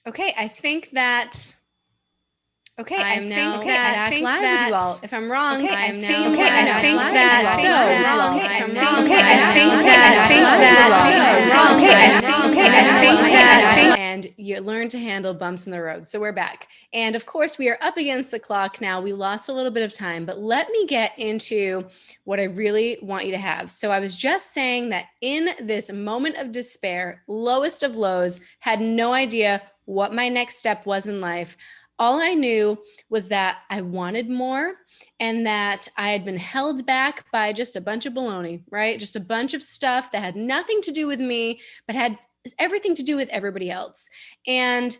Okay, I think that. Okay, I am now back live with you all. If I'm wrong, Okay, I am I now think back that. live Okay, with you all. I If I'm wrong, think I am that. now Okay, I think back live. And you learn to handle bumps in the road. So we're back. And of course, we are up against the clock now. We lost a little bit of time, but let me get into what I really want you to have. So I was just saying that in this moment of despair, lowest of lows, had no idea what my next step was in life. All I knew was that I wanted more and that I had been held back by just a bunch of baloney, right? Just a bunch of stuff that had nothing to do with me, but had everything to do with everybody else. And,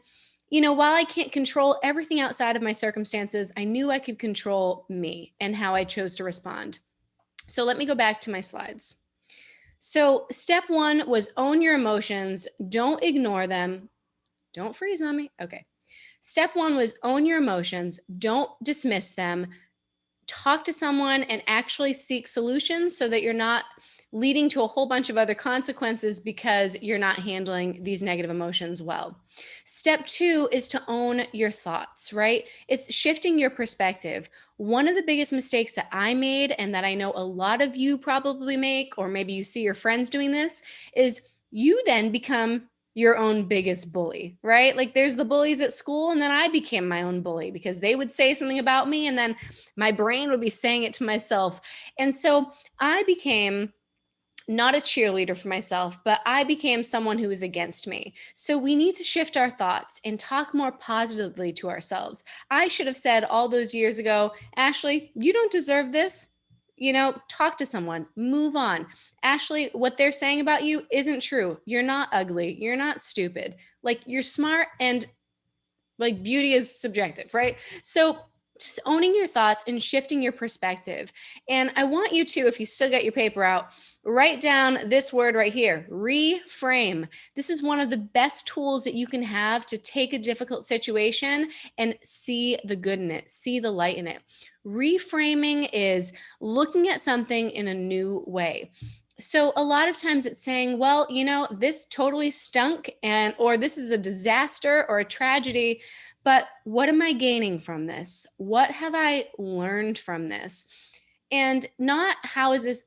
while I can't control everything outside of my circumstances, I knew I could control me and how I chose to respond. So let me go back to my slides. So step one was own your emotions. Don't ignore them. Don't freeze on me. Okay. Step one was own your emotions, don't dismiss them, talk to someone and actually seek solutions so that you're not leading to a whole bunch of other consequences because you're not handling these negative emotions well. Step two is to own your thoughts, right? It's shifting your perspective. One of the biggest mistakes that I made, and that I know a lot of you probably make, or maybe you see your friends doing this, is you then become your own biggest bully, right? Like there's the bullies at school, and then I became my own bully because they would say something about me, and then my brain would be saying it to myself. And so I became not a cheerleader for myself, but I became someone who was against me. So we need to shift our thoughts and talk more positively to ourselves. I should have said all those years ago, Ashley, you don't deserve this. Talk to someone, move on. Ashley, what they're saying about you isn't true. You're not ugly. You're not stupid. Like, you're smart, and like, beauty is subjective, right? So just owning your thoughts and shifting your perspective. And I want you to, if you still got your paper out, write down this word right here, reframe. This is one of the best tools that you can have to take a difficult situation and see the good in it, see the light in it. Reframing is looking at something in a new way. So a lot of times it's saying, well, this totally stunk, or this is a disaster or a tragedy, but what am I gaining from this? What have I learned from this? And not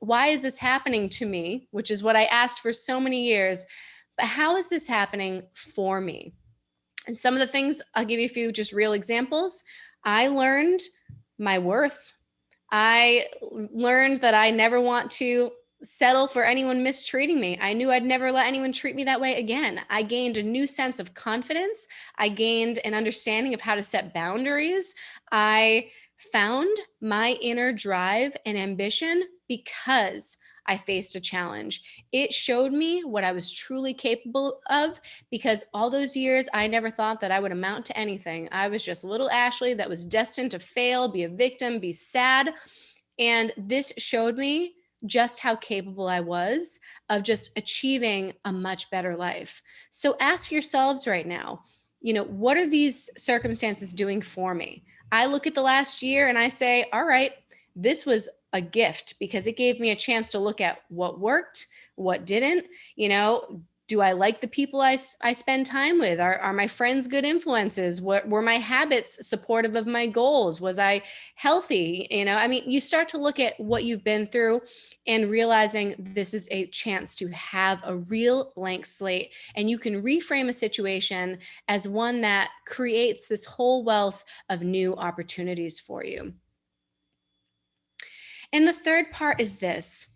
why is this happening to me, which is what I asked for so many years, but how is this happening for me? And some of the things, I'll give you a few just real examples. I learned my worth. I learned that I never want to settle for anyone mistreating me. I knew I'd never let anyone treat me that way again. I gained a new sense of confidence. I gained an understanding of how to set boundaries. I found my inner drive and ambition because I faced a challenge. It showed me what I was truly capable of, because all those years I never thought that I would amount to anything. I was just little Ashley that was destined to fail, be a victim, be sad. And this showed me just how capable I was of just achieving a much better life. So ask yourselves right now, what are these circumstances doing for me? I look at the last year and I say, all right, this was a gift because it gave me a chance to look at what worked, what didn't. Do I like the people I spend time with? Are my friends good influences? What were my habits supportive of my goals? Was I healthy? You start to look at what you've been through and realizing this is a chance to have a real blank slate, and you can reframe a situation as one that creates this whole wealth of new opportunities for you. And the third part is this.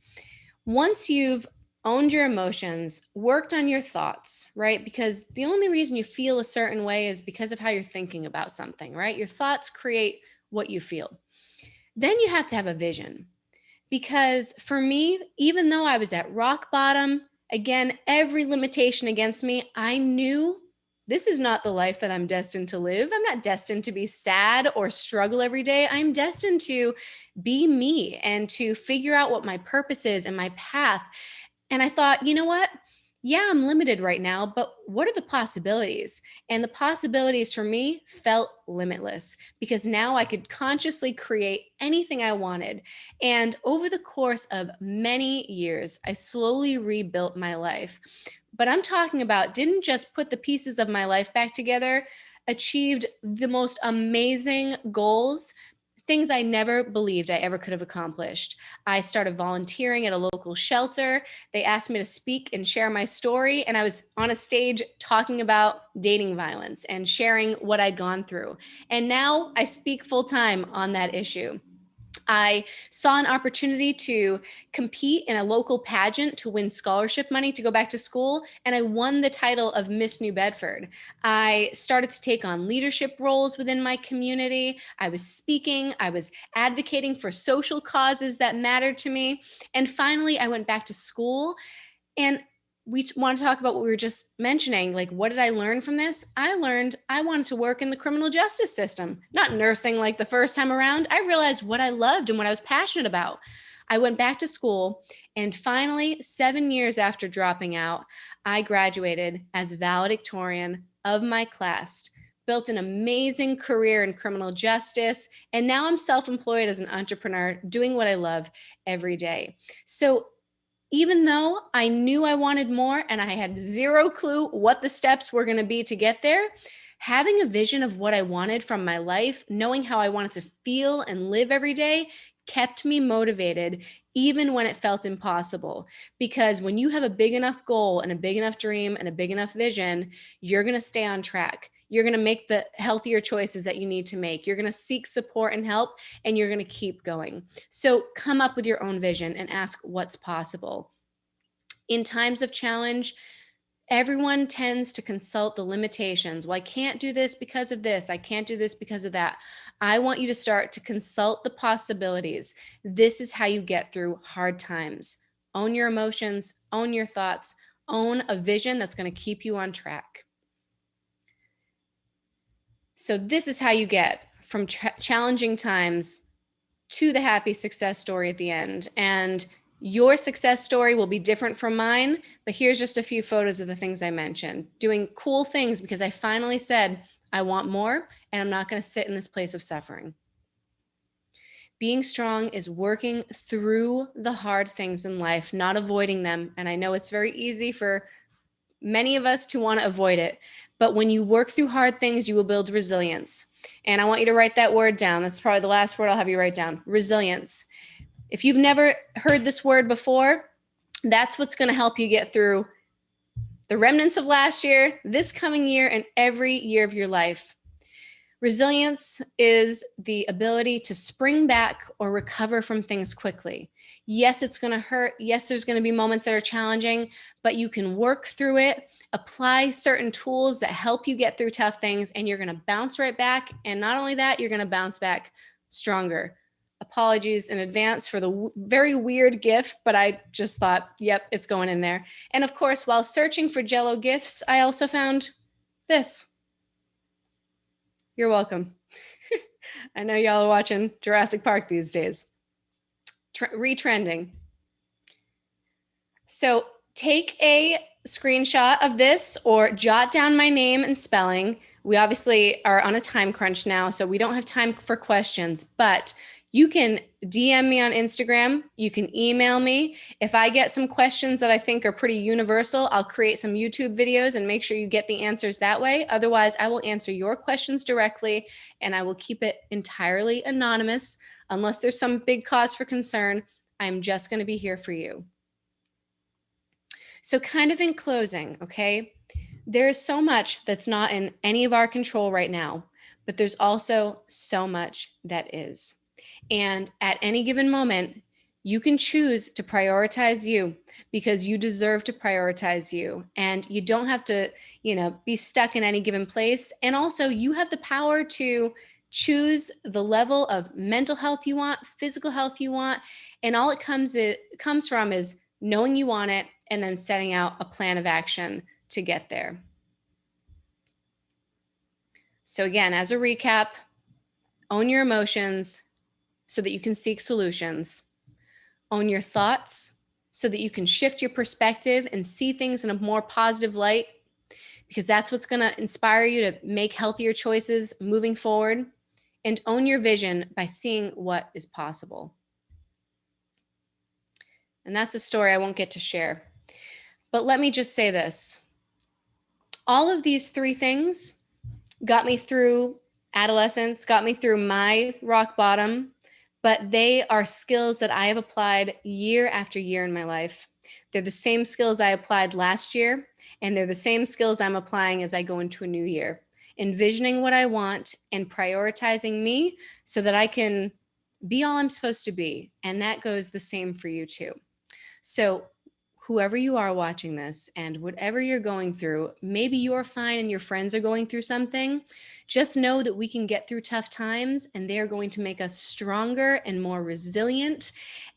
Once you've owned your emotions, worked on your thoughts, right? Because the only reason you feel a certain way is because of how you're thinking about something, right? Your thoughts create what you feel. Then you have to have a vision. Because for me, even though I was at rock bottom, again, every limitation against me, I knew this is not the life that I'm destined to live. I'm not destined to be sad or struggle every day. I'm destined to be me and to figure out what my purpose is and my path. And I thought, you know what? Yeah, I'm limited right now, but what are the possibilities? And the possibilities for me felt limitless because now I could consciously create anything I wanted. And over the course of many years, I slowly rebuilt my life. but I'm talking about didn't just put the pieces of my life back together, achieved the most amazing goals, things I never believed I ever could have accomplished. I started volunteering at a local shelter. They asked me to speak and share my story, and I was on a stage talking about dating violence and sharing what I'd gone through. And now I speak full time on that issue. I saw an opportunity to compete in a local pageant to win scholarship money to go back to school, and I won the title of Miss New Bedford. I started to take on leadership roles within my community. I was speaking, I was advocating for social causes that mattered to me, and finally, I went back to school. And we want to talk about what we were just mentioning. Like, what did I learn from this? I learned I wanted to work in the criminal justice system, not nursing like the first time around. I realized what I loved and what I was passionate about. I went back to school, and finally, 7 years after dropping out, I graduated as valedictorian of my class, built an amazing career in criminal justice, and now I'm self-employed as an entrepreneur doing what I love every day. So even though I knew I wanted more and I had zero clue what the steps were going to be to get there, having a vision of what I wanted from my life, knowing how I wanted to feel and live every day, kept me motivated even when it felt impossible. Because when you have a big enough goal and a big enough dream and a big enough vision, you're going to stay on track. You're going to make the healthier choices that you need to make. You're going to seek support and help, and you're going to keep going. So come up with your own vision and ask what's possible. In times of challenge, everyone tends to consult the limitations. Well, I can't do this because of this. I can't do this because of that. I want you to start to consult the possibilities. This is how you get through hard times. Own your emotions, own your thoughts, own a vision that's going to keep you on track. So this is how you get from challenging times to the happy success story at the end. And your success story will be different from mine, but here's just a few photos of the things I mentioned. Doing cool things because I finally said, I want more, and I'm not going to sit in this place of suffering. Being strong is working through the hard things in life, not avoiding them. And I know it's very easy for many of us to want to avoid it. But when you work through hard things, you will build resilience. And I want you to write that word down. That's probably the last word I'll have you write down. Resilience. If you've never heard this word before, that's what's going to help you get through the remnants of last year, this coming year, and every year of your life. Resilience is the ability to spring back or recover from things quickly. Yes, it's going to hurt. Yes, there's going to be moments that are challenging, but you can work through it, apply certain tools that help you get through tough things, and you're going to bounce right back. And not only that, you're going to bounce back stronger. Apologies in advance for the very weird GIF, but I just thought, yep, it's going in there. And of course, while searching for Jell-O GIFs, I also found this. You're welcome. I know y'all are watching Jurassic Park these days. Retrending. So take a screenshot of this or jot down my name and spelling. We obviously are on a time crunch now, so we don't have time for questions, but you can DM me on Instagram. You can email me. If I get some questions that I think are pretty universal, I'll create some YouTube videos and make sure you get the answers that way. Otherwise, I will answer your questions directly, and I will keep it entirely anonymous. Unless there's some big cause for concern, I'm just going to be here for you. So kind of in closing, okay, there is so much that's not in any of our control right now, but there's also so much that is. And at any given moment, you can choose to prioritize you because you deserve to prioritize you. And you don't have to, be stuck in any given place. And also you have the power to choose the level of mental health you want, physical health you want. And all it comes from is knowing you want it and then setting out a plan of action to get there. So again, as a recap, own your emotions so that you can seek solutions. Own your thoughts so that you can shift your perspective and see things in a more positive light, because that's what's going to inspire you to make healthier choices moving forward. And own your vision by seeing what is possible. And that's a story I won't get to share. But let me just say this. All of these three things got me through adolescence, got me through my rock bottom, but they are skills that I have applied year after year in my life. They're the same skills I applied last year, and they're the same skills I'm applying as I go into a new year. Envisioning what I want and prioritizing me so that I can be all I'm supposed to be. And that goes the same for you too. So, whoever you are watching this and whatever you're going through, maybe you're fine and your friends are going through something. Just know that we can get through tough times and they're going to make us stronger and more resilient.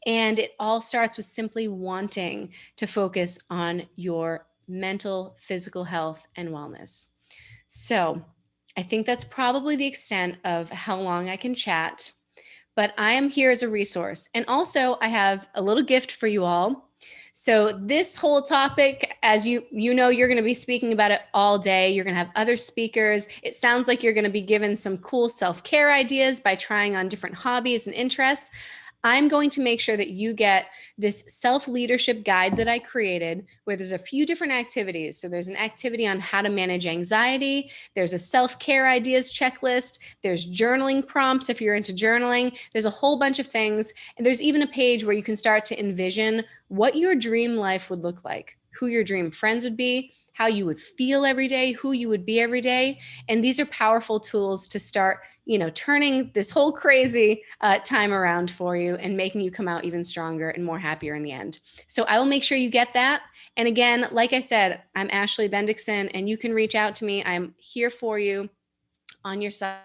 And it all starts with simply wanting to focus on your mental, physical health, and wellness. So, I think that's probably the extent of how long I can chat, but I am here as a resource. And also, I have a little gift for you all. So this whole topic, as you know, you're going to be speaking about it all day. You're going to have other speakers. It sounds like you're going to be given some cool self-care ideas by trying on different hobbies and interests. I'm going to make sure that you get this self-leadership guide that I created where there's a few different activities. So there's an activity on how to manage anxiety. There's a self-care ideas checklist. There's journaling prompts if you're into journaling. There's a whole bunch of things. And there's even a page where you can start to envision what your dream life would look like, who your dream friends would be, how you would feel every day, who you would be every day. And these are powerful tools to start, turning this whole crazy time around for you and making you come out even stronger and more happier in the end. So I will make sure you get that. And again, like I said, I'm Ashley Bendikson, and you can reach out to me. I'm here for you on your side.